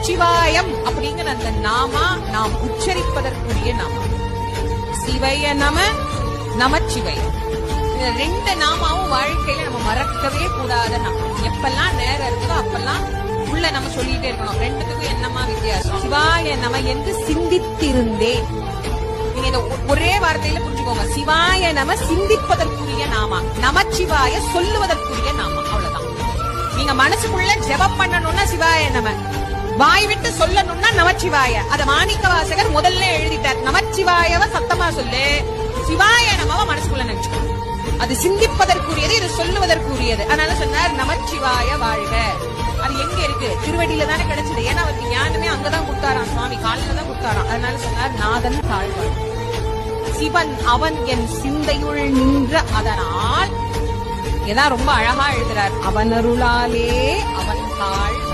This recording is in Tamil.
நமச்சிவாயம் அப்படிங்கிற அந்த நாமா நாம் உச்சரிப்பதற்குரிய நாமா. சிவய நம, நமச்சிவய. இந்த ரெண்டு நாமாவும் வாழ்க்கையில நம்ம மறக்கவே கூடாத நாமம். எப்பெல்லாம் நேரம் இருக்குதோ அப்பெல்லாம் உள்ள நம்ம சொல்லிட்டே இருக்கணும். ரெண்டுத்துக்கும் என்னமா வித்தியாசம்? சிவாய நம என்று சிந்தித்திருந்தேன். நீங்க இத ஒரே வார்த்தையில புரிஞ்சுக்கோங்க. சிவாய நம சிந்திப்பதற்குரிய நாமா, நமச்சிவாய சொல்லுவதற்குரிய நாமா. அவ்வளவுதான். நீங்க மனசுக்குள்ள ஜெபம் பண்ணணும்னா சிவாய நம, வாய் விட்டு சொல்லணும்னா நமச்சிவாய. அத மாணிக்க வாசகர் முதல்ல எழுதிட்டார். நமச்சிவாயவ சத்தமா சொல்லு, சிவாய நமவ மனசுக்குள்ள நினைச்சுக்கோ. அது சிந்திப்பதற்குரியது, இது சொல்லுவதற்குரியது. அதனால சொன்னார் நமச்சிவாய வாழ்க. அது எங்க இருக்கு? திருவடியில தானே கிடைச்சது. ஏன்னா அவருக்கு ஞானமே அங்கதான் கொடுத்தாராம், சுவாமி காலில தான் கொடுத்தாராம். அதனால சொன்னார் நாதன் தாழ்வாள், சிவன் அவன் என் சிந்தையுள் நின்ற அதனால். இதான் ரொம்ப அழகா எழுதுறார். அவன் அருளாலே அவன் தாழ்